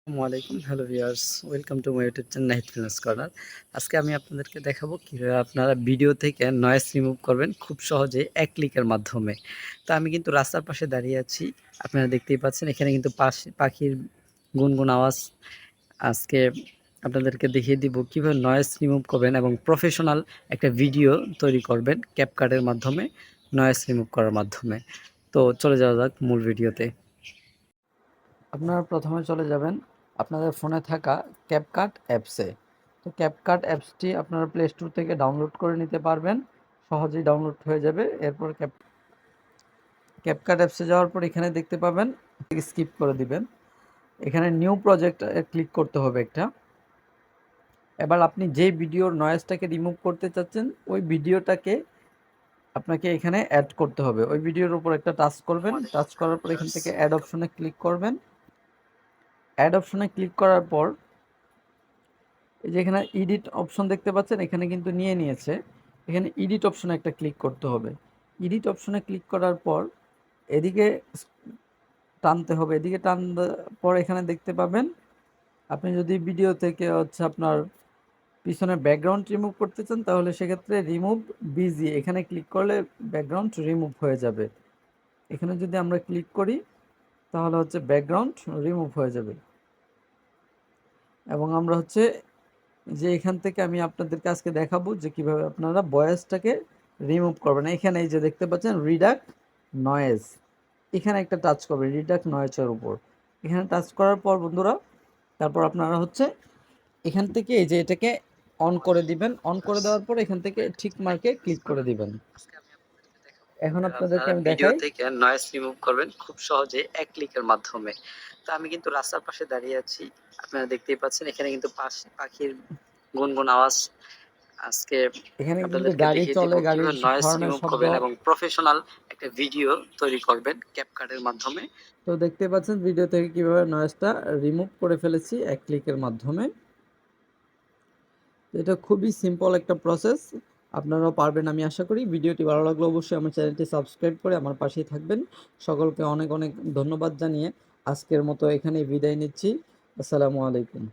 আসসালামু আলাইকুম, hello viewers, welcome to my YouTube channel Nahid films corner. আজকে আমি আপনাদেরকে দেখাবো কীভাবে আপনারা ভিডিও থেকে নয়েজ রিমুভ করবেন খুব সহজে এক ক্লিকের মাধ্যমে। তো আমি কিন্তু রাস্তার পাশে দাঁড়িয়ে আছি, আপনারা দেখতেই পাচ্ছেন এখানে কিন্তু পাখির গুনগুন আওয়াজ। আজকে আপনাদেরকে দেখিয়ে দিব কীভাবে নয়েজ রিমুভ করবেন এবং প্রফেশনাল একটা ভিডিও তৈরি করবেন ক্যাপকাটের মাধ্যমে, নয়েজ রিমুভ করার মাধ্যমে। তো চলে যাওয়া যাক মূল ভিডিওতে। আপনারা প্রথমে চলে যাবেন আপনাদের ফোনে থাকা ক্যাপকাট অ্যাপসে। তো ক্যাপকাট অ্যাপসটি আপনারা প্লে স্টোর থেকে ডাউনলোড করে নিতে পারবেন, সহজেই ডাউনলোড হয়ে যাবে। এরপর ক্যাপকাট অ্যাপসে যাওয়ার পর এখানে দেখতে পাবেন, স্কিপ করে দিবেন, এখানে নিউ প্রজেক্ট ক্লিক করতে হবে একটা। এবার আপনি যে ভিডিওর নয়েজটাকে রিমুভ করতে চাচ্ছেন ওই ভিডিওটাকে আপনাকে এখানে অ্যাড করতে হবে। ওই ভিডিওর উপর একটা টাচ করবেন, টাচ করার পর এখান থেকে অ্যাড অপশনে ক্লিক করবেন। অ্যাড অপশনে ক্লিক করার পর এই যে এখানে এডিট অপশন দেখতে পাচ্ছেন, এখানে কিন্তু নিয়ে নিয়েছে। এখানে এডিট অপশনে একটা ক্লিক করতে হবে। এডিট অপশনে ক্লিক করার পর এদিকে টানতে হবে, এদিকে টানার পর এখানে দেখতে পাবেন আপনি যদি ভিডিও থেকে আপনার পিছনে ব্যাকগ্রাউন্ড রিমুভ করতে চান তাহলে সেক্ষেত্রে রিমুভ বিজি এখানে ক্লিক করলে ব্যাকগ্রাউন্ড রিমুভ হয়ে যাবে। এখানে যদি আমরা ক্লিক করি তাহলে ব্যাকগ্রাউন্ড রিমুভ হয়ে যাবে। এবং আমরা যে এখান থেকে আমি আপনাদেরকে আজকে দেখাবো যে কিভাবে আপনারা ভয়েসটাকে রিমুভ করবেন। এখানে এই যে দেখতে পাচ্ছেন রিডাক্ট নয়েজ, এখানে একটা টাচ করবেন রিডাক্ট নয়েজের উপর। এখানে টাচ করার পর বন্ধুরা তারপর আপনারা এখান থেকে এই যে এটাকে অন করে দিবেন। অন করে দেওয়ার পর এখান থেকে ঠিক মার্কে ক্লিক করে দিবেন। এখন আপনাদেরকে আমি ভিডিও থেকে নয়েজ রিমুভ করবেন খুব সহজে এক ক্লিকের মাধ্যমে। তো আমি কিন্তু রাস্তার পাশে দাঁড়িয়ে আছি, আপনারা দেখতেই পাচ্ছেন এখানে কিন্তু পাখির গুনগুন আওয়াজ। আজকে এখানে কিন্তু গাড়ি চলে, গাড়ির হর্নের শব্দ এবং প্রফেশনাল একটা ভিডিও তৈরি করবেন ক্যাপকাটের মাধ্যমে। তো দেখতে পাচ্ছেন ভিডিও থেকে কিভাবে নয়েজটা রিমুভ করে ফেলেছি এক ক্লিকের মাধ্যমে। এটা খুবই সিম্পল একটা প্রসেস, আপনারাও পারবেন আমি আশা করি। ভিডিওটি ভালো লাগলে অবশ্যই আমার চ্যানেলটি সাবস্ক্রাইব করে আমার পাশেই থাকবেন। সকলকে অনেক অনেক ধন্যবাদ জানিয়ে আজকের মতো এখানেই বিদায় নিচ্ছি। আসসালামু আলাইকুম।